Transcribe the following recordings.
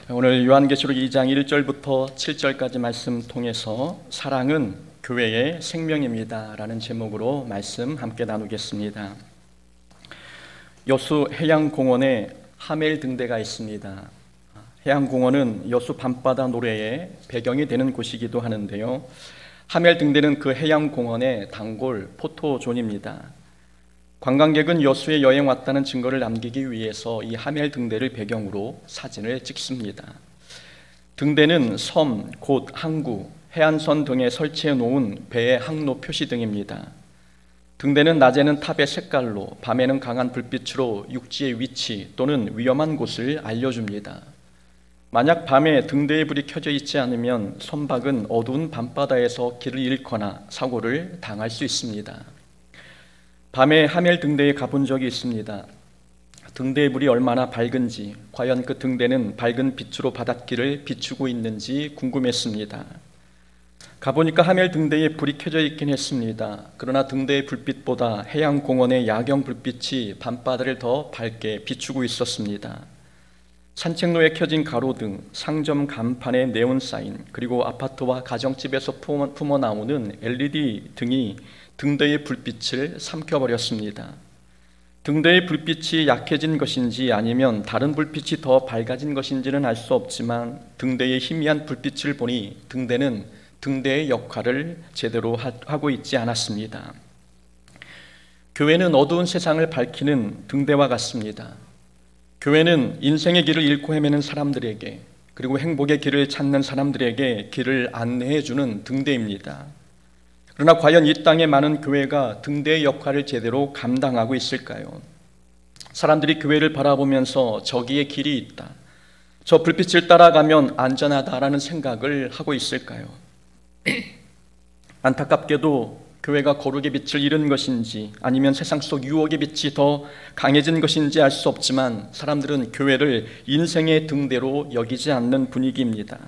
오늘 요한계시록 2장 1절부터 7절까지 말씀 통해서 사랑은 교회의 생명입니다 라는 제목으로 말씀 함께 나누겠습니다. 여수 해양공원에 하멜 등대가 있습니다. 해양공원은 여수 밤바다 노래의 배경이 되는 곳이기도 하는데요, 하멜 등대는 그 해양공원의 단골 포토존입니다. 관광객은 여수에 여행 왔다는 증거를 남기기 위해서 이 하멜 등대를 배경으로 사진을 찍습니다. 등대는 섬, 곳, 항구, 해안선 등에 설치해 놓은 배의 항로 표시 등입니다. 등대는 낮에는 탑의 색깔로, 밤에는 강한 불빛으로 육지의 위치 또는 위험한 곳을 알려줍니다. 만약 밤에 등대의 불이 켜져 있지 않으면 선박은 어두운 밤바다에서 길을 잃거나 사고를 당할 수 있습니다. 밤에 하멜 등대에 가본 적이 있습니다. 등대의 불이 얼마나 밝은지, 과연 그 등대는 밝은 빛으로 바닷길을 비추고 있는지 궁금했습니다. 가보니까 하멜 등대에 불이 켜져 있긴 했습니다. 그러나 등대의 불빛보다 해양공원의 야경 불빛이 밤바다를 더 밝게 비추고 있었습니다. 산책로에 켜진 가로등, 상점 간판에 네온 사인, 그리고 아파트와 가정집에서 품어 나오는 LED 등이 등대의 불빛을 삼켜버렸습니다. 등대의 불빛이 약해진 것인지 아니면 다른 불빛이 더 밝아진 것인지는 알 수 없지만 등대의 희미한 불빛을 보니 등대는 등대의 역할을 제대로 하고 있지 않았습니다. 교회는 어두운 세상을 밝히는 등대와 같습니다. 교회는 인생의 길을 잃고 헤매는 사람들에게, 그리고 행복의 길을 찾는 사람들에게 길을 안내해주는 등대입니다. 그러나 과연 이 땅의 많은 교회가 등대의 역할을 제대로 감당하고 있을까요? 사람들이 교회를 바라보면서 저기에 길이 있다, 저 불빛을 따라가면 안전하다라는 생각을 하고 있을까요? 안타깝게도 교회가 거룩의 빛을 잃은 것인지 아니면 세상 속 유혹의 빛이 더 강해진 것인지 알 수 없지만 사람들은 교회를 인생의 등대로 여기지 않는 분위기입니다.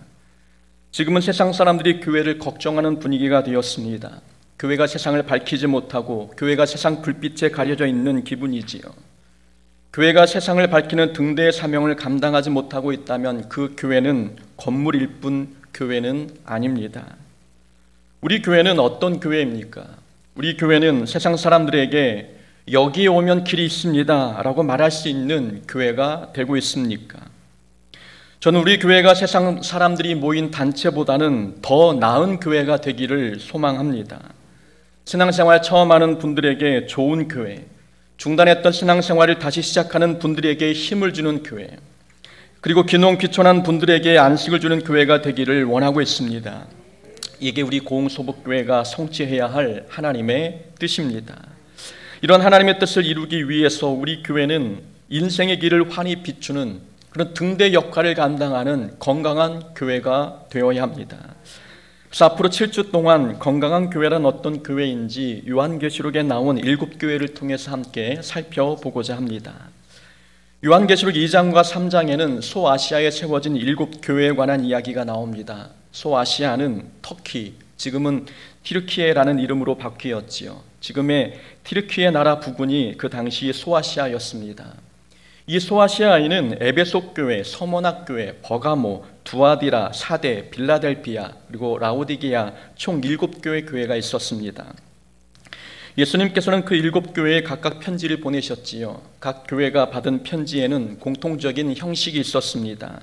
지금은 세상 사람들이 교회를 걱정하는 분위기가 되었습니다. 교회가 세상을 밝히지 못하고 교회가 세상 불빛에 가려져 있는 기분이지요. 교회가 세상을 밝히는 등대의 사명을 감당하지 못하고 있다면 그 교회는 건물일 뿐 교회는 아닙니다. 우리 교회는 어떤 교회입니까? 우리 교회는 세상 사람들에게 여기에 오면 길이 있습니다 라고 말할 수 있는 교회가 되고 있습니까? 저는 우리 교회가 세상 사람들이 모인 단체보다는 더 나은 교회가 되기를 소망합니다. 신앙생활 처음 하는 분들에게 좋은 교회, 중단했던 신앙생활을 다시 시작하는 분들에게 힘을 주는 교회, 그리고 귀농귀촌한 분들에게 안식을 주는 교회가 되기를 원하고 있습니다. 이게 우리 고흥소복교회가 성취해야 할 하나님의 뜻입니다. 이런 하나님의 뜻을 이루기 위해서 우리 교회는 인생의 길을 환히 비추는 그런 등대 역할을 감당하는 건강한 교회가 되어야 합니다. 그래서 앞으로 7주 동안 건강한 교회란 어떤 교회인지 요한계시록에 나온 7교회를 통해서 함께 살펴보고자 합니다. 요한계시록 2장과 3장에는 소아시아에 세워진 7교회에 관한 이야기가 나옵니다. 소아시아는 터키, 지금은 티르키예라는 이름으로 바뀌었지요. 지금의 티르키예 나라 부근이 그 당시 소아시아였습니다. 이 소아시아에는 에베소 교회, 서머나 교회, 버가모, 두아디라, 사데, 빌라델피아, 그리고 라오디게아 총 7교회 교회가 있었습니다. 예수님께서는 그 7교회에 각각 편지를 보내셨지요. 각 교회가 받은 편지에는 공통적인 형식이 있었습니다.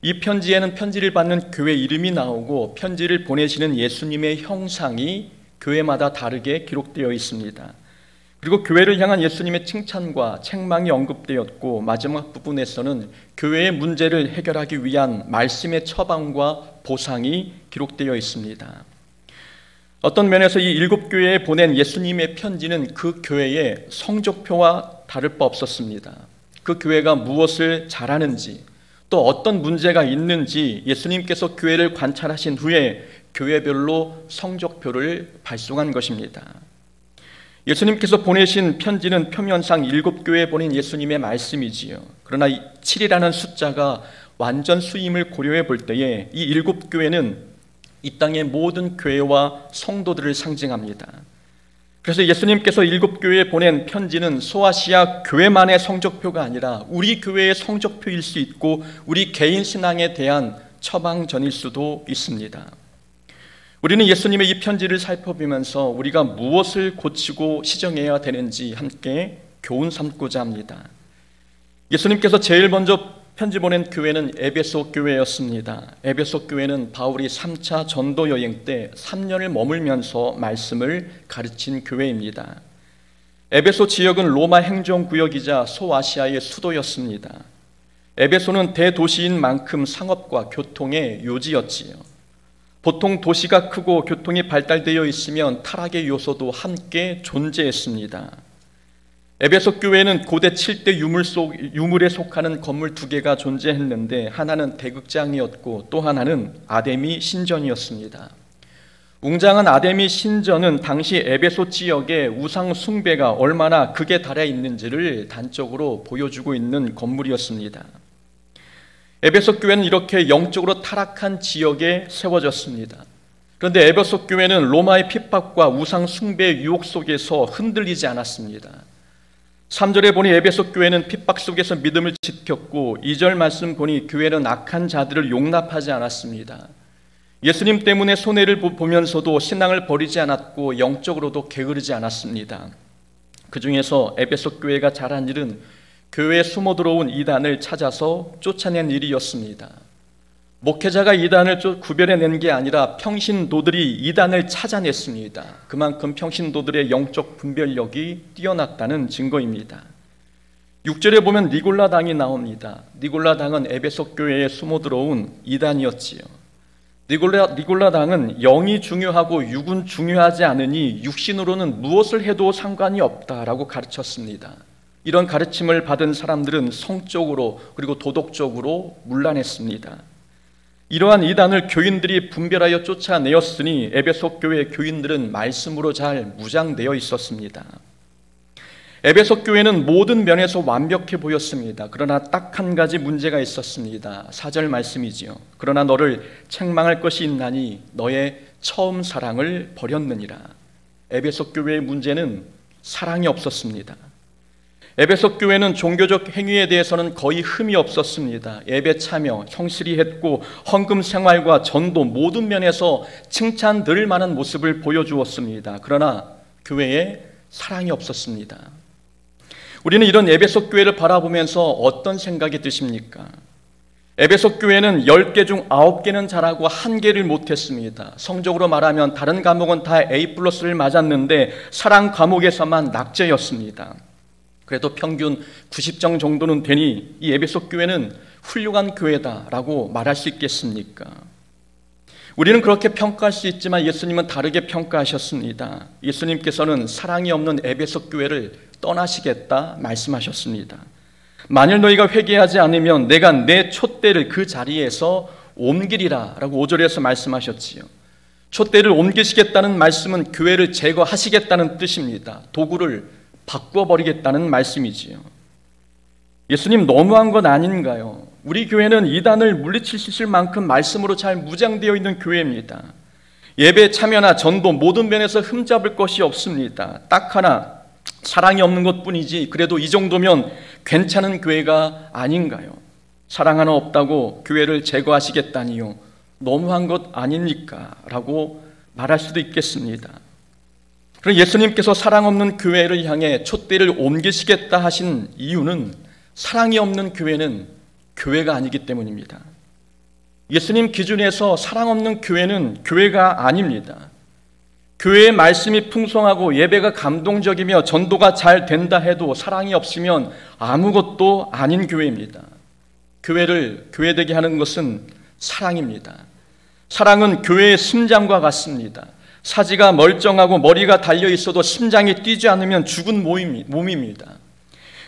이 편지에는 편지를 받는 교회 이름이 나오고 편지를 보내시는 예수님의 형상이 교회마다 다르게 기록되어 있습니다. 그리고 교회를 향한 예수님의 칭찬과 책망이 언급되었고 마지막 부분에서는 교회의 문제를 해결하기 위한 말씀의 처방과 보상이 기록되어 있습니다. 어떤 면에서 이 7교회에 보낸 예수님의 편지는 그 교회의 성적표와 다를 바 없었습니다. 그 교회가 무엇을 잘하는지 또 어떤 문제가 있는지 예수님께서 교회를 관찰하신 후에 교회별로 성적표를 발송한 것입니다. 예수님께서 보내신 편지는 표면상 7교회에 보낸 예수님의 말씀이지요. 그러나 7이라는 숫자가 완전 수임을 고려해 볼 때에 이 7교회는 이 땅의 모든 교회와 성도들을 상징합니다. 그래서 예수님께서 7교회에 보낸 편지는 소아시아 교회만의 성적표가 아니라 우리 교회의 성적표일 수 있고 우리 개인 신앙에 대한 처방전일 수도 있습니다. 우리는 예수님의 이 편지를 살펴보면서 우리가 무엇을 고치고 시정해야 되는지 함께 교훈 삼고자 합니다. 예수님께서 제일 먼저 편지 보낸 교회는 에베소 교회였습니다. 에베소 교회는 바울이 3차 전도 여행 때 3년을 머물면서 말씀을 가르친 교회입니다. 에베소 지역은 로마 행정구역이자 소아시아의 수도였습니다. 에베소는 대도시인 만큼 상업과 교통의 요지였지요. 보통 도시가 크고 교통이 발달되어 있으면 타락의 요소도 함께 존재했습니다. 에베소 교회는 고대 7대 유물에 속하는 건물 2개가 존재했는데 하나는 대극장이었고 또 하나는 아데미 신전이었습니다. 웅장한 아데미 신전은 당시 에베소 지역의 우상 숭배가 얼마나 극에 달해 있는지를 단적으로 보여주고 있는 건물이었습니다. 에베소 교회는 이렇게 영적으로 타락한 지역에 세워졌습니다. 그런데 에베소 교회는 로마의 핍박과 우상 숭배의 유혹 속에서 흔들리지 않았습니다. 3절에 보니 에베소 교회는 핍박 속에서 믿음을 지켰고 2절 말씀 보니 교회는 악한 자들을 용납하지 않았습니다. 예수님 때문에 손해를 보면서도 신앙을 버리지 않았고 영적으로도 게으르지 않았습니다. 그 중에서 에베소 교회가 잘한 일은 교회에 숨어 들어온 이단을 찾아서 쫓아낸 일이었습니다. 목회자가 이단을 구별해낸 게 아니라 평신도들이 이단을 찾아냈습니다. 그만큼 평신도들의 영적 분별력이 뛰어났다는 증거입니다. 6절에 보면 니골라당이 나옵니다. 니골라당은 에베소 교회에 숨어 들어온 이단이었지요. 니골라당은 영이 중요하고 육은 중요하지 않으니 육신으로는 무엇을 해도 상관이 없다라고 가르쳤습니다. 이런 가르침을 받은 사람들은 성적으로 그리고 도덕적으로 문란했습니다. 이러한 이단을 교인들이 분별하여 쫓아내었으니 에베소 교회 교인들은 말씀으로 잘 무장되어 있었습니다. 에베소 교회는 모든 면에서 완벽해 보였습니다. 그러나 딱 한 가지 문제가 있었습니다. 4절 말씀이지요. 그러나 너를 책망할 것이 있나니 너의 처음 사랑을 버렸느니라. 에베소 교회의 문제는 사랑이 없었습니다. 에베소 교회는 종교적 행위에 대해서는 거의 흠이 없었습니다. 예배 참여, 성실히 했고 헌금 생활과 전도 모든 면에서 칭찬들 만한 모습을 보여주었습니다. 그러나 교회에 사랑이 없었습니다. 우리는 이런 에베소 교회를 바라보면서 어떤 생각이 드십니까? 에베소 교회는 10개 중 9개는 잘하고 1개를 못했습니다. 성적으로 말하면 다른 과목은 다 A+를 맞았는데 사랑 과목에서만 낙제였습니다. 그래도 평균 90점 정도는 되니 이 에베소 교회는 훌륭한 교회다라고 말할 수 있겠습니까? 우리는 그렇게 평가할 수 있지만 예수님은 다르게 평가하셨습니다. 예수님께서는 사랑이 없는 에베소 교회를 떠나시겠다 말씀하셨습니다. 만일 너희가 회개하지 않으면 내가 내 촛대를 그 자리에서 옮기리라 라고 5절에서 말씀하셨지요. 촛대를 옮기시겠다는 말씀은 교회를 제거하시겠다는 뜻입니다. 도구를 바꿔버리겠다는 말씀이지요. 예수님 너무한 건 아닌가요? 우리 교회는 이단을 물리칠 수 있을 만큼 말씀으로 잘 무장되어 있는 교회입니다. 예배 참여나 전도 모든 면에서 흠잡을 것이 없습니다. 딱 하나 사랑이 없는 것뿐이지 그래도 이 정도면 괜찮은 교회가 아닌가요? 사랑 하나 없다고 교회를 제거하시겠다니요. 너무한 것 아닙니까? 라고 말할 수도 있겠습니다. 그럼 예수님께서 사랑 없는 교회를 향해 촛대를 옮기시겠다 하신 이유는 사랑이 없는 교회는 교회가 아니기 때문입니다. 예수님 기준에서 사랑 없는 교회는 교회가 아닙니다. 교회의 말씀이 풍성하고 예배가 감동적이며 전도가 잘 된다 해도 사랑이 없으면 아무것도 아닌 교회입니다. 교회를 교회되게 하는 것은 사랑입니다. 사랑은 교회의 심장과 같습니다. 사지가 멀쩡하고 머리가 달려있어도 심장이 뛰지 않으면 죽은 몸입니다.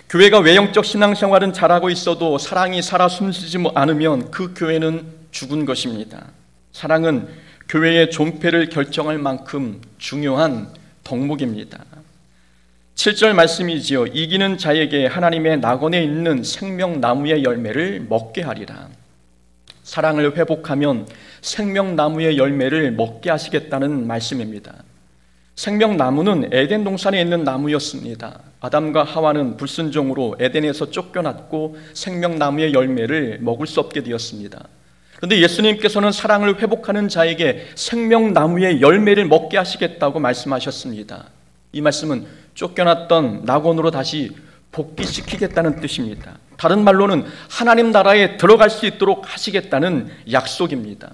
교회가 외형적 신앙생활은 잘하고 있어도 사랑이 살아 숨쉬지 않으면 그 교회는 죽은 것입니다. 사랑은 교회의 존폐를 결정할 만큼 중요한 덕목입니다. 7절 말씀이지요. 이기는 자에게 하나님의 낙원에 있는 생명나무의 열매를 먹게 하리라. 사랑을 회복하면 생명나무의 열매를 먹게 하시겠다는 말씀입니다. 생명나무는 에덴 동산에 있는 나무였습니다. 아담과 하와는 불순종으로 에덴에서 쫓겨났고 생명나무의 열매를 먹을 수 없게 되었습니다. 그런데 예수님께서는 사랑을 회복하는 자에게 생명나무의 열매를 먹게 하시겠다고 말씀하셨습니다. 이 말씀은 쫓겨났던 낙원으로 다시 복귀시키겠다는 뜻입니다. 다른 말로는 하나님 나라에 들어갈 수 있도록 하시겠다는 약속입니다.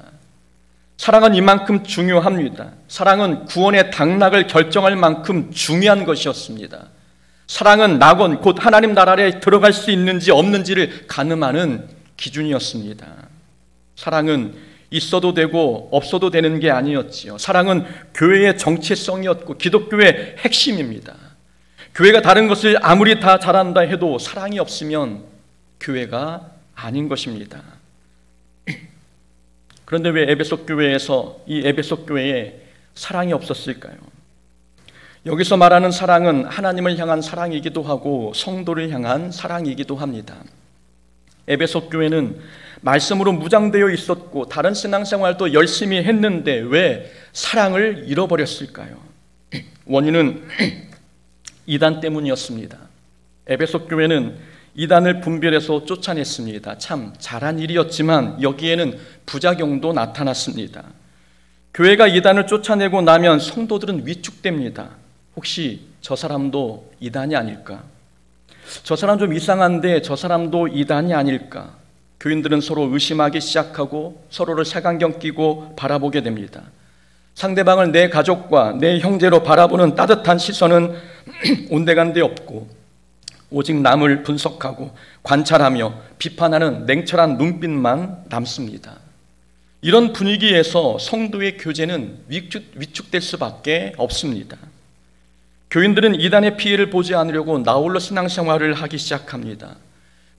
사랑은 이만큼 중요합니다. 사랑은 구원의 당락을 결정할 만큼 중요한 것이었습니다. 사랑은 낙원, 곧 하나님 나라에 들어갈 수 있는지 없는지를 가늠하는 기준이었습니다. 사랑은 있어도 되고 없어도 되는 게 아니었지요. 사랑은 교회의 정체성이었고 기독교의 핵심입니다. 교회가 다른 것을 아무리 다 잘한다 해도 사랑이 없으면 교회가 아닌 것입니다. 그런데 왜 에베소 교회에서 이 에베소 교회에 사랑이 없었을까요? 여기서 말하는 사랑은 하나님을 향한 사랑이기도 하고 성도를 향한 사랑이기도 합니다. 에베소 교회는 말씀으로 무장되어 있었고 다른 신앙생활도 열심히 했는데 왜 사랑을 잃어버렸을까요? 원인은 이단 때문이었습니다. 에베소 교회는 이단을 분별해서 쫓아냈습니다. 참 잘한 일이었지만 여기에는 부작용도 나타났습니다. 교회가 이단을 쫓아내고 나면 성도들은 위축됩니다. 혹시 저 사람도 이단이 아닐까? 저 사람 좀 이상한데 저 사람도 이단이 아닐까? 교인들은 서로 의심하기 시작하고 서로를 색안경 끼고 바라보게 됩니다. 상대방을 내 가족과 내 형제로 바라보는 따뜻한 시선은 온데간데 없고 오직 남을 분석하고 관찰하며 비판하는 냉철한 눈빛만 남습니다. 이런 분위기에서 성도의 교제는 위축될 수밖에 없습니다. 교인들은 이단의 피해를 보지 않으려고 나홀로 신앙생활을 하기 시작합니다.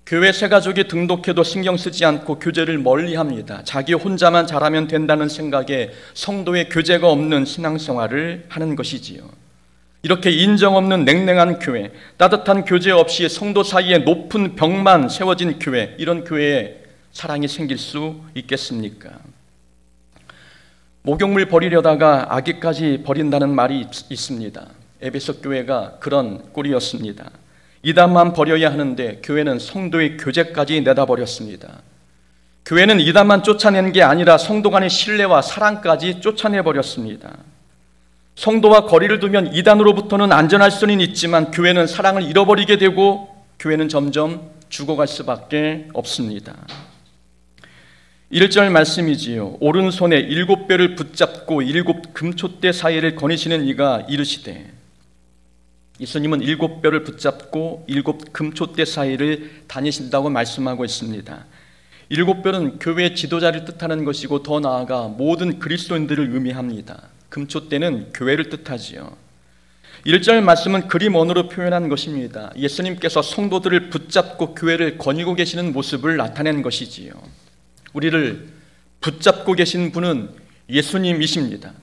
교회 새가족이 등록해도 신경 쓰지 않고 교제를 멀리합니다. 자기 혼자만 잘하면 된다는 생각에 성도의 교제가 없는 신앙생활을 하는 것이지요. 이렇게 인정 없는 냉랭한 교회, 따뜻한 교제 없이 성도 사이에 높은 벽만 세워진 교회, 이런 교회에 사랑이 생길 수 있겠습니까? 목욕물 버리려다가 아기까지 버린다는 말이 있습니다. 에베소 교회가 그런 꼴이었습니다. 이단만 버려야 하는데 교회는 성도의 교제까지 내다버렸습니다. 교회는 이단만 쫓아낸 게 아니라 성도 간의 신뢰와 사랑까지 쫓아내버렸습니다. 성도와 거리를 두면 이단으로부터는 안전할 수는 있지만 교회는 사랑을 잃어버리게 되고 교회는 점점 죽어갈 수밖에 없습니다. 1절 말씀이지요. 오른손에 7뼈를 붙잡고 7 금촛대 사이를 거니시는 이가 이르시되, 예수님은 7뼈를 붙잡고 7 금촛대 사이를 다니신다고 말씀하고 있습니다. 7뼈는 교회 지도자를 뜻하는 것이고 더 나아가 모든 그리스도인들을 의미합니다. 금촛대는 교회를 뜻하지요. 1절 말씀은 그림 언어로 표현한 것입니다. 예수님께서 성도들을 붙잡고 교회를 거니고 계시는 모습을 나타낸 것이지요. 우리를 붙잡고 계신 분은 예수님이십니다.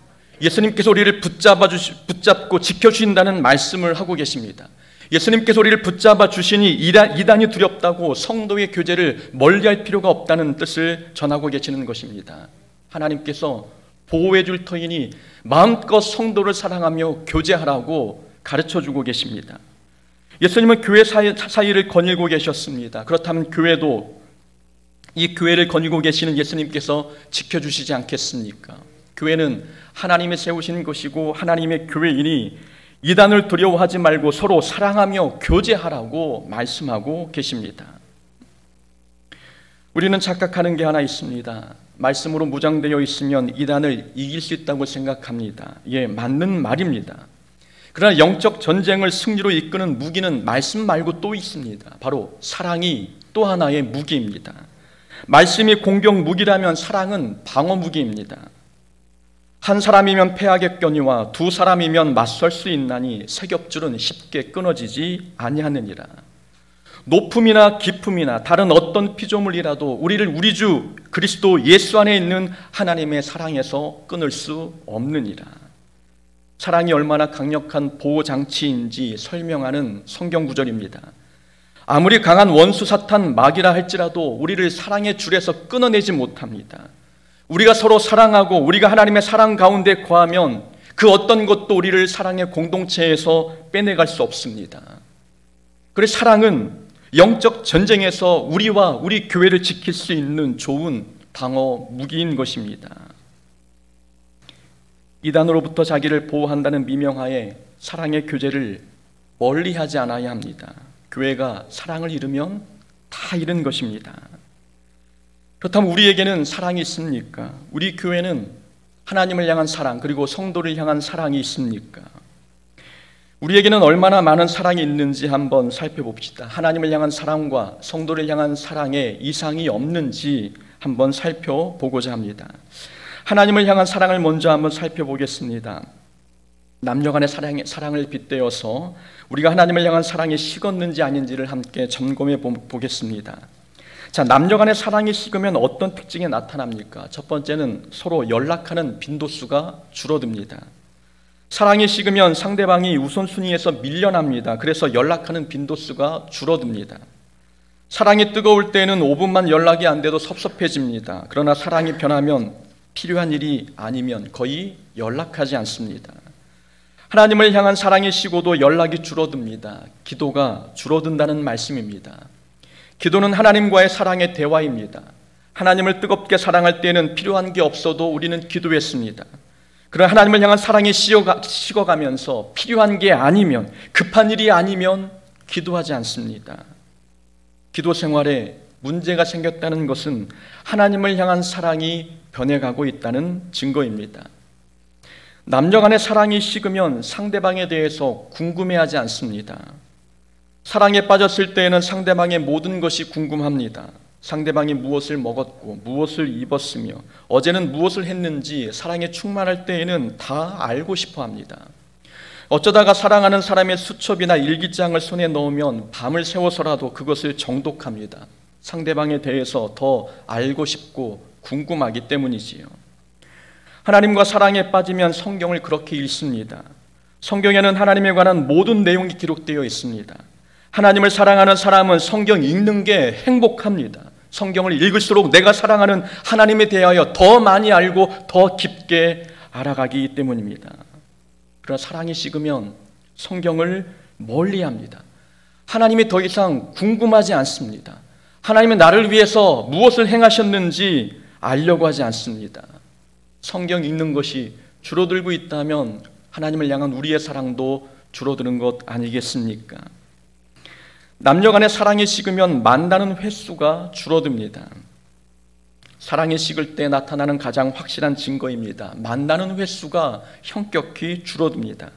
예수님께서 우리를 붙잡고 지켜주신다는 말씀을 하고 계십니다. 예수님께서 우리를 붙잡아 주시니 이단이 두렵다고 성도의 교제를 멀리할 필요가 없다는 뜻을 전하고 계시는 것입니다. 하나님께서 보호해 줄 터이니 마음껏 성도를 사랑하며 교제하라고 가르쳐주고 계십니다. 예수님은 교회 사이를 거닐고 계셨습니다. 그렇다면 교회도 이 교회를 거니고 계시는 예수님께서 지켜주시지 않겠습니까? 교회는 하나님이 세우신 것이고 하나님의 교회이니 이단을 두려워하지 말고 서로 사랑하며 교제하라고 말씀하고 계십니다. 우리는 착각하는 게 하나 있습니다. 말씀으로 무장되어 있으면 이단을 이길 수 있다고 생각합니다. 예, 맞는 말입니다. 그러나 영적 전쟁을 승리로 이끄는 무기는 말씀 말고 또 있습니다. 바로 사랑이 또 하나의 무기입니다. 말씀이 공격 무기라면 사랑은 방어 무기입니다. 한 사람이면 패하겠거니와 두 사람이면 맞설 수 있나니 세 겹줄은 쉽게 끊어지지 아니하느니라. 높음이나 깊음이나 다른 어떤 피조물이라도 우리를 우리 주 그리스도 예수 안에 있는 하나님의 사랑에서 끊을 수 없느니라. 사랑이 얼마나 강력한 보호장치인지 설명하는 성경 구절입니다. 아무리 강한 원수 사탄 마귀라 할지라도 우리를 사랑의 줄에서 끊어내지 못합니다. 우리가 서로 사랑하고 우리가 하나님의 사랑 가운데 거하면 그 어떤 것도 우리를 사랑의 공동체에서 빼내갈 수 없습니다. 그래서 사랑은 영적 전쟁에서 우리와 우리 교회를 지킬 수 있는 좋은 방어 무기인 것입니다. 이단으로부터 자기를 보호한다는 미명하에 사랑의 교제를 멀리하지 않아야 합니다. 교회가 사랑을 잃으면 다 잃은 것입니다. 그렇다면 우리에게는 사랑이 있습니까? 우리 교회는 하나님을 향한 사랑 그리고 성도를 향한 사랑이 있습니까? 우리에게는 얼마나 많은 사랑이 있는지 한번 살펴봅시다. 하나님을 향한 사랑과 성도를 향한 사랑에 이상이 없는지 한번 살펴보고자 합니다. 하나님을 향한 사랑을 먼저 한번 살펴보겠습니다. 남녀간의 사랑을 빗대어서 우리가 하나님을 향한 사랑이 식었는지 아닌지를 함께 점검해 보겠습니다. 자, 남녀간의 사랑이 식으면 어떤 특징이 나타납니까? 첫 번째는 서로 연락하는 빈도수가 줄어듭니다. 사랑이 식으면 상대방이 우선순위에서 밀려납니다. 그래서 연락하는 빈도수가 줄어듭니다. 사랑이 뜨거울 때는 5분만 연락이 안 돼도 섭섭해집니다. 그러나 사랑이 변하면 필요한 일이 아니면 거의 연락하지 않습니다. 하나님을 향한 사랑이 식어도 연락이 줄어듭니다. 기도가 줄어든다는 말씀입니다. 기도는 하나님과의 사랑의 대화입니다. 하나님을 뜨겁게 사랑할 때는 필요한 게 없어도 우리는 기도했습니다. 그러나 하나님을 향한 사랑이 식어가면서 필요한 게 아니면, 급한 일이 아니면 기도하지 않습니다. 기도 생활에 문제가 생겼다는 것은 하나님을 향한 사랑이 변해가고 있다는 증거입니다. 남녀 간의 사랑이 식으면 상대방에 대해서 궁금해하지 않습니다. 사랑에 빠졌을 때에는 상대방의 모든 것이 궁금합니다. 상대방이 무엇을 먹었고 무엇을 입었으며 어제는 무엇을 했는지 사랑에 충만할 때에는 다 알고 싶어 합니다. 어쩌다가 사랑하는 사람의 수첩이나 일기장을 손에 넣으면 밤을 새워서라도 그것을 정독합니다. 상대방에 대해서 더 알고 싶고 궁금하기 때문이지요. 하나님과 사랑에 빠지면 성경을 그렇게 읽습니다. 성경에는 하나님에 관한 모든 내용이 기록되어 있습니다. 하나님을 사랑하는 사람은 성경 읽는 게 행복합니다. 성경을 읽을수록 내가 사랑하는 하나님에 대하여 더 많이 알고 더 깊게 알아가기 때문입니다. 그러나 사랑이 식으면 성경을 멀리합니다. 하나님이 더 이상 궁금하지 않습니다. 하나님은 나를 위해서 무엇을 행하셨는지 알려고 하지 않습니다. 성경 읽는 것이 줄어들고 있다면 하나님을 향한 우리의 사랑도 줄어드는 것 아니겠습니까? 남녀 간의 사랑이 식으면 만나는 횟수가 줄어듭니다. 사랑이 식을 때 나타나는 가장 확실한 증거입니다. 만나는 횟수가 현격히 줄어듭니다.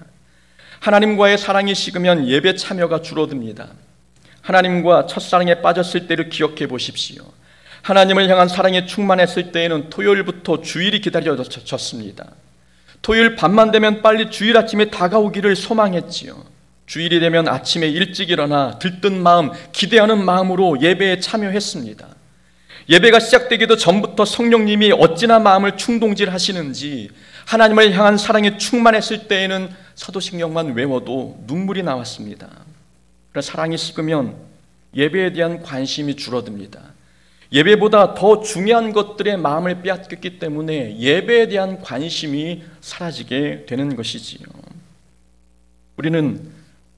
하나님과의 사랑이 식으면 예배 참여가 줄어듭니다. 하나님과 첫사랑에 빠졌을 때를 기억해 보십시오. 하나님을 향한 사랑에 충만했을 때에는 토요일부터 주일이 기다려졌습니다. 토요일 밤만 되면 빨리 주일 아침에 다가오기를 소망했지요. 주일이 되면 아침에 일찍 일어나 들뜬 마음, 기대하는 마음으로 예배에 참여했습니다. 예배가 시작되기도 전부터 성령님이 어찌나 마음을 충동질하시는지 하나님을 향한 사랑에 충만했을 때에는 사도신경만 외워도 눈물이 나왔습니다. 그래서 사랑이 식으면 예배에 대한 관심이 줄어듭니다. 예배보다 더 중요한 것들의 마음을 빼앗겼기 때문에 예배에 대한 관심이 사라지게 되는 것이지요. 우리는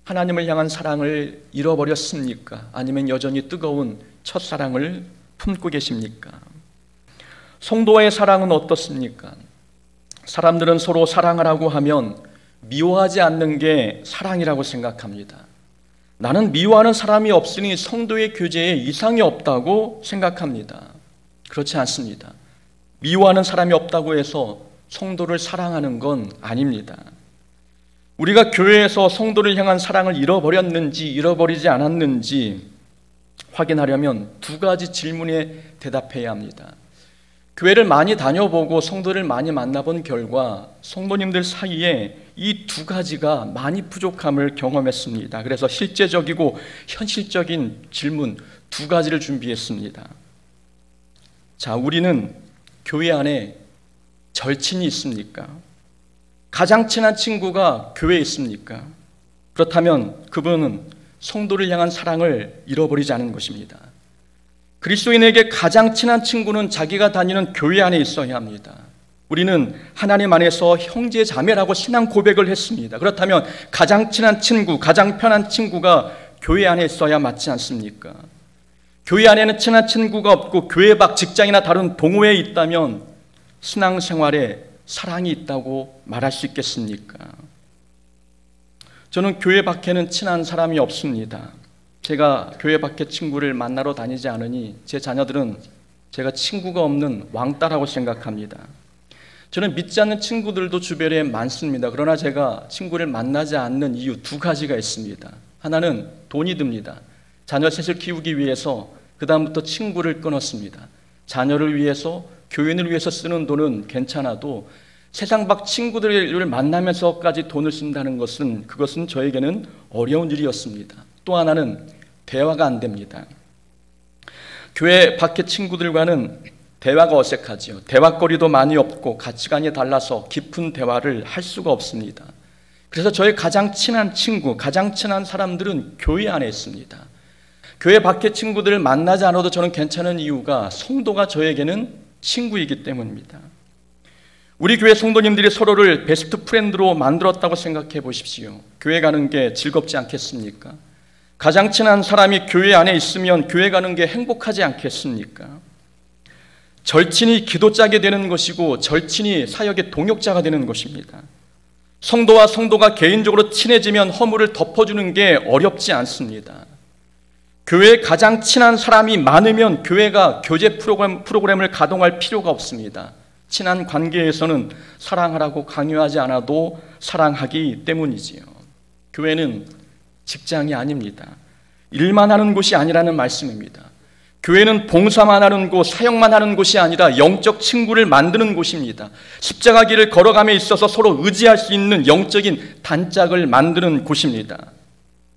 하나님을 향한 사랑을 잃어버렸습니까? 아니면 여전히 뜨거운 첫사랑을 품고 계십니까? 성도와의 사랑은 어떻습니까? 사람들은 서로 사랑하라고 하면 미워하지 않는 게 사랑이라고 생각합니다. 나는 미워하는 사람이 없으니 성도의 교제에 이상이 없다고 생각합니다. 그렇지 않습니다. 미워하는 사람이 없다고 해서 성도를 사랑하는 건 아닙니다. 우리가 교회에서 성도를 향한 사랑을 잃어버렸는지 잃어버리지 않았는지 확인하려면 두 가지 질문에 대답해야 합니다. 교회를 많이 다녀보고 성도를 많이 만나본 결과 성도님들 사이에 이 두 가지가 많이 부족함을 경험했습니다. 그래서 실제적이고 현실적인 질문 두 가지를 준비했습니다. 자, 우리는 교회 안에 절친이 있습니까? 가장 친한 친구가 교회에 있습니까? 그렇다면 그분은 성도를 향한 사랑을 잃어버리지 않은 것입니다. 그리스도인에게 가장 친한 친구는 자기가 다니는 교회 안에 있어야 합니다. 우리는 하나님 안에서 형제 자매라고 신앙 고백을 했습니다. 그렇다면 가장 친한 친구, 가장 편한 친구가 교회 안에 있어야 맞지 않습니까? 교회 안에는 친한 친구가 없고 교회 밖 직장이나 다른 동호회에 있다면 신앙생활에 사랑이 있다고 말할 수 있겠습니까? 저는 교회 밖에는 친한 사람이 없습니다. 제가 교회 밖에 친구를 만나러 다니지 않으니 제 자녀들은 제가 친구가 없는 왕따라고 생각합니다. 저는 믿지 않는 친구들도 주변에 많습니다. 그러나 제가 친구를 만나지 않는 이유 두 가지가 있습니다. 하나는 돈이 듭니다. 자녀 셋을 키우기 위해서 그 다음부터 친구를 끊었습니다. 자녀를 위해서, 교인을 위해서 쓰는 돈은 괜찮아도 세상 밖 친구들을 만나면서까지 돈을 쓴다는 것은 그것은 저에게는 어려운 일이었습니다. 또 하나는 대화가 안 됩니다. 교회 밖의 친구들과는 대화가 어색하지요. 대화거리도 많이 없고 가치관이 달라서 깊은 대화를 할 수가 없습니다. 그래서 저의 가장 친한 친구, 가장 친한 사람들은 교회 안에 있습니다. 교회 밖의 친구들을 만나지 않아도 저는 괜찮은 이유가 성도가 저에게는 친구이기 때문입니다. 우리 교회 성도님들이 서로를 베스트 프렌드로 만들었다고 생각해 보십시오. 교회 가는 게 즐겁지 않겠습니까? 가장 친한 사람이 교회 안에 있으면 교회 가는 게 행복하지 않겠습니까? 절친이 기도 짜게 되는 것이고 절친이 사역의 동역자가 되는 것입니다. 성도와 성도가 개인적으로 친해지면 허물을 덮어주는 게 어렵지 않습니다. 교회에 가장 친한 사람이 많으면 교회가 교제 프로그램을 가동할 필요가 없습니다. 친한 관계에서는 사랑하라고 강요하지 않아도 사랑하기 때문이지요. 교회는 직장이 아닙니다. 일만 하는 곳이 아니라는 말씀입니다. 교회는 봉사만 하는 곳, 사역만 하는 곳이 아니라 영적 친구를 만드는 곳입니다. 십자가 길을 걸어감에 있어서 서로 의지할 수 있는 영적인 단짝을 만드는 곳입니다.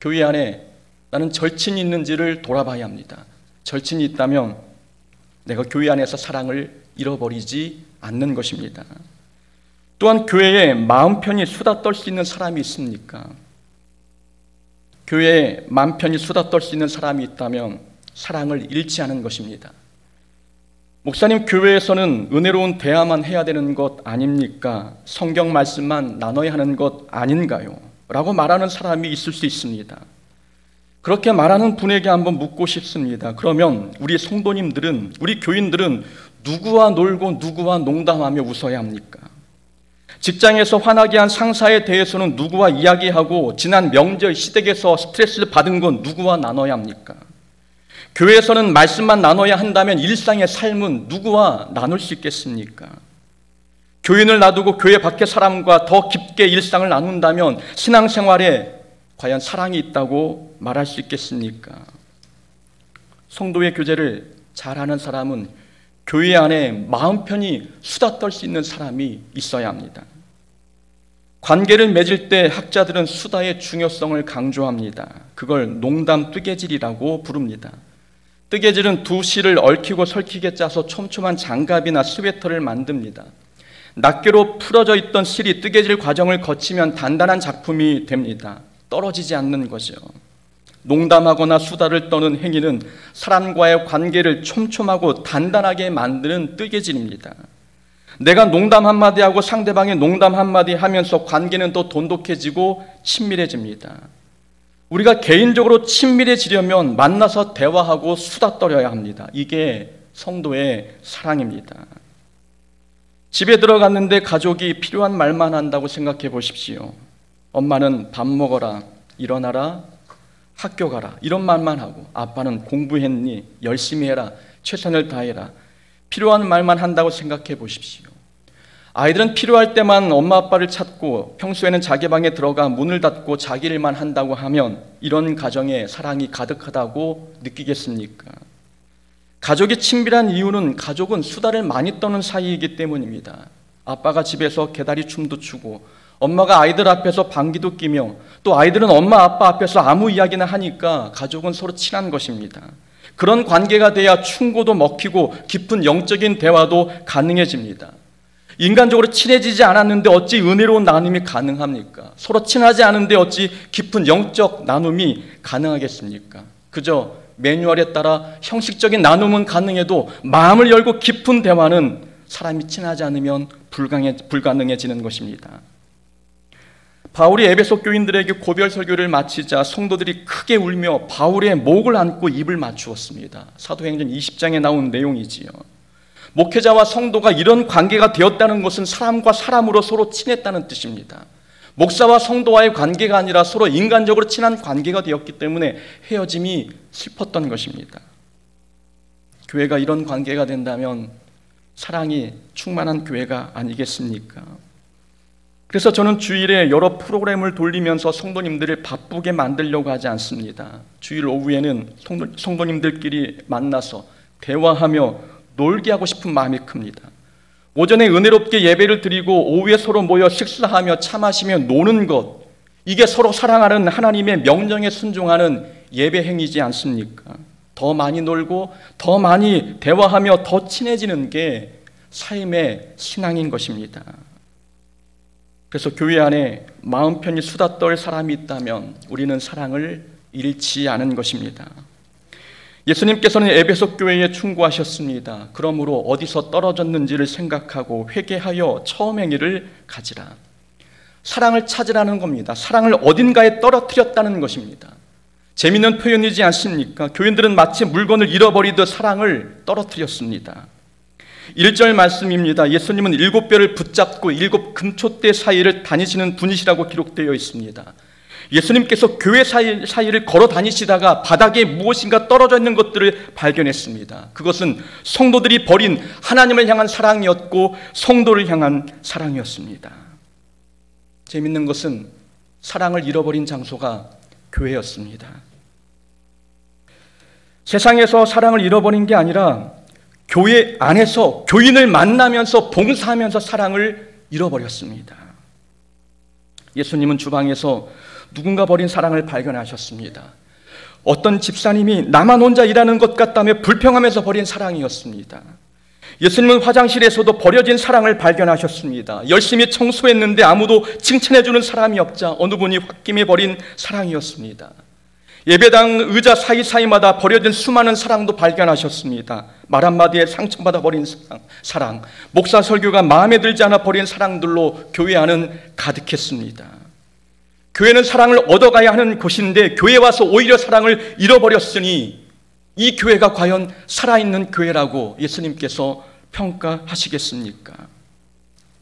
교회 안에 나는 절친이 있는지를 돌아봐야 합니다. 절친이 있다면 내가 교회 안에서 사랑을 잃어버리지 않는 것입니다. 또한 교회에 마음 편히 수다 떨 수 있는 사람이 있습니까? 교회에 마음 편히 수다 떨 수 있는 사람이 있다면 사랑을 잃지 않은 것입니다. 목사님, 교회에서는 은혜로운 대화만 해야 되는 것 아닙니까? 성경 말씀만 나눠야 하는 것 아닌가요? 라고 말하는 사람이 있을 수 있습니다. 그렇게 말하는 분에게 한번 묻고 싶습니다. 그러면 우리 성도님들은, 우리 교인들은 누구와 놀고 누구와 농담하며 웃어야 합니까? 직장에서 화나게 한 상사에 대해서는 누구와 이야기하고 지난 명절 시댁에서 스트레스를 받은 건 누구와 나눠야 합니까? 교회에서는 말씀만 나눠야 한다면 일상의 삶은 누구와 나눌 수 있겠습니까? 교인을 놔두고 교회 밖의 사람과 더 깊게 일상을 나눈다면 신앙생활에 과연 사랑이 있다고 말할 수 있겠습니까? 성도의 교제를 잘하는 사람은 교회 안에 마음 편히 수다 떨 수 있는 사람이 있어야 합니다. 관계를 맺을 때 학자들은 수다의 중요성을 강조합니다. 그걸 농담 뜨개질이라고 부릅니다. 뜨개질은 두 실을 얽히고 설키게 짜서 촘촘한 장갑이나 스웨터를 만듭니다. 낱개로 풀어져 있던 실이 뜨개질 과정을 거치면 단단한 작품이 됩니다. 떨어지지 않는 거죠. 농담하거나 수다를 떠는 행위는 사람과의 관계를 촘촘하고 단단하게 만드는 뜨개질입니다. 내가 농담 한마디 하고 상대방이 농담 한마디 하면서 관계는 더 돈독해지고 친밀해집니다. 우리가 개인적으로 친밀해지려면 만나서 대화하고 수다 떨어야 합니다. 이게 성도의 사랑입니다. 집에 들어갔는데 가족이 필요한 말만 한다고 생각해 보십시오. 엄마는 밥 먹어라, 일어나라, 학교 가라 이런 말만 하고 아빠는 공부했니, 열심히 해라, 최선을 다해라 필요한 말만 한다고 생각해 보십시오. 아이들은 필요할 때만 엄마 아빠를 찾고 평소에는 자기 방에 들어가 문을 닫고 자기 일만 한다고 하면 이런 가정에 사랑이 가득하다고 느끼겠습니까? 가족이 친밀한 이유는 가족은 수다를 많이 떠는 사이이기 때문입니다. 아빠가 집에서 개다리 춤도 추고 엄마가 아이들 앞에서 방귀도 끼며 또 아이들은 엄마 아빠 앞에서 아무 이야기나 하니까 가족은 서로 친한 것입니다. 그런 관계가 돼야 충고도 먹히고 깊은 영적인 대화도 가능해집니다. 인간적으로 친해지지 않았는데 어찌 은혜로운 나눔이 가능합니까? 서로 친하지 않은데 어찌 깊은 영적 나눔이 가능하겠습니까? 그저 매뉴얼에 따라 형식적인 나눔은 가능해도 마음을 열고 깊은 대화는 사람이 친하지 않으면 불가능해지는 것입니다. 바울이 에베소 교인들에게 고별 설교를 마치자 성도들이 크게 울며 바울의 목을 안고 입을 맞추었습니다. 사도행전 20장에 나온 내용이지요. 목회자와 성도가 이런 관계가 되었다는 것은 사람과 사람으로 서로 친했다는 뜻입니다. 목사와 성도와의 관계가 아니라 서로 인간적으로 친한 관계가 되었기 때문에 헤어짐이 슬펐던 것입니다. 교회가 이런 관계가 된다면 사랑이 충만한 교회가 아니겠습니까? 그래서 저는 주일에 여러 프로그램을 돌리면서 성도님들을 바쁘게 만들려고 하지 않습니다. 주일 오후에는 성도님들끼리 만나서 대화하며 놀게 하고 싶은 마음이 큽니다. 오전에 은혜롭게 예배를 드리고 오후에 서로 모여 식사하며 차 마시며 노는 것, 이게 서로 사랑하는 하나님의 명령에 순종하는 예배 행위지 않습니까? 더 많이 놀고 더 많이 대화하며 더 친해지는 게 삶의 신앙인 것입니다. 그래서 교회 안에 마음 편히 수다 떨 사람이 있다면 우리는 사랑을 잃지 않은 것입니다. 예수님께서는 에베소 교회에 충고하셨습니다. 그러므로 어디서 떨어졌는지를 생각하고 회개하여 처음 행위를 가지라. 사랑을 찾으라는 겁니다. 사랑을 어딘가에 떨어뜨렸다는 것입니다. 재미있는 표현이지 않습니까? 교인들은 마치 물건을 잃어버리듯 사랑을 떨어뜨렸습니다. 1절 말씀입니다. 예수님은 7뼈를 붙잡고 7 금촛대 사이를 다니시는 분이시라고 기록되어 있습니다. 예수님께서 교회 사이를 걸어 다니시다가 바닥에 무엇인가 떨어져 있는 것들을 발견했습니다. 그것은 성도들이 버린 하나님을 향한 사랑이었고 성도를 향한 사랑이었습니다. 재밌는 것은 사랑을 잃어버린 장소가 교회였습니다. 세상에서 사랑을 잃어버린 게 아니라 교회 안에서 교인을 만나면서 봉사하면서 사랑을 잃어버렸습니다. 예수님은 주방에서 누군가 버린 사랑을 발견하셨습니다. 어떤 집사님이 나만 혼자 일하는 것 같다며 불평하면서 버린 사랑이었습니다. 예수님은 화장실에서도 버려진 사랑을 발견하셨습니다. 열심히 청소했는데 아무도 칭찬해주는 사람이 없자 어느 분이 홧김에 버린 사랑이었습니다. 예배당 의자 사이사이마다 버려진 수많은 사랑도 발견하셨습니다. 말 한마디에 상처받아 버린 사랑, 목사 설교가 마음에 들지 않아 버린 사랑들로 교회 안은 가득했습니다. 교회는 사랑을 얻어가야 하는 곳인데 교회에 와서 오히려 사랑을 잃어버렸으니 이 교회가 과연 살아있는 교회라고 예수님께서 평가하시겠습니까?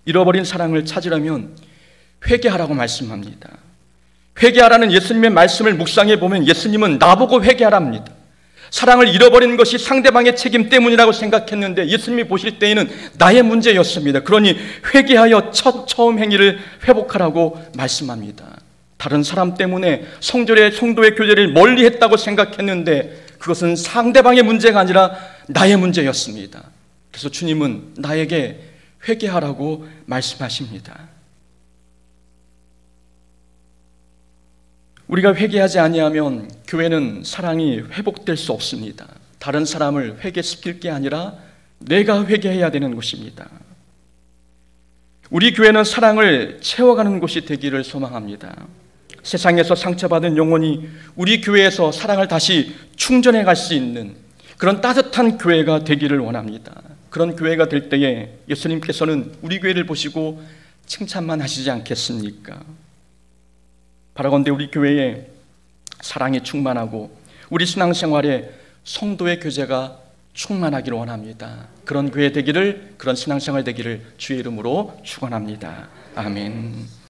잃어버린 사랑을 찾으려면 회개하라고 말씀합니다. 회개하라는 예수님의 말씀을 묵상해 보면 예수님은 나보고 회개하랍니다. 사랑을 잃어버리는 것이 상대방의 책임 때문이라고 생각했는데 예수님이 보실 때에는 나의 문제였습니다. 그러니 회개하여 처음 행위를 회복하라고 말씀합니다. 다른 사람 때문에 성도의 교제를 멀리했다고 생각했는데 그것은 상대방의 문제가 아니라 나의 문제였습니다. 그래서 주님은 나에게 회개하라고 말씀하십니다. 우리가 회개하지 아니하면 교회는 사랑이 회복될 수 없습니다. 다른 사람을 회개시킬 게 아니라 내가 회개해야 되는 것입니다. 우리 교회는 사랑을 채워가는 곳이 되기를 소망합니다. 세상에서 상처받은 영혼이 우리 교회에서 사랑을 다시 충전해 갈 수 있는 그런 따뜻한 교회가 되기를 원합니다. 그런 교회가 될 때에 예수님께서는 우리 교회를 보시고 칭찬만 하시지 않겠습니까? 바라건대 우리 교회에 사랑이 충만하고 우리 신앙생활에 성도의 교제가 충만하기를 원합니다. 그런 교회 되기를, 그런 신앙생활 되기를 주의 이름으로 축원합니다. 아멘.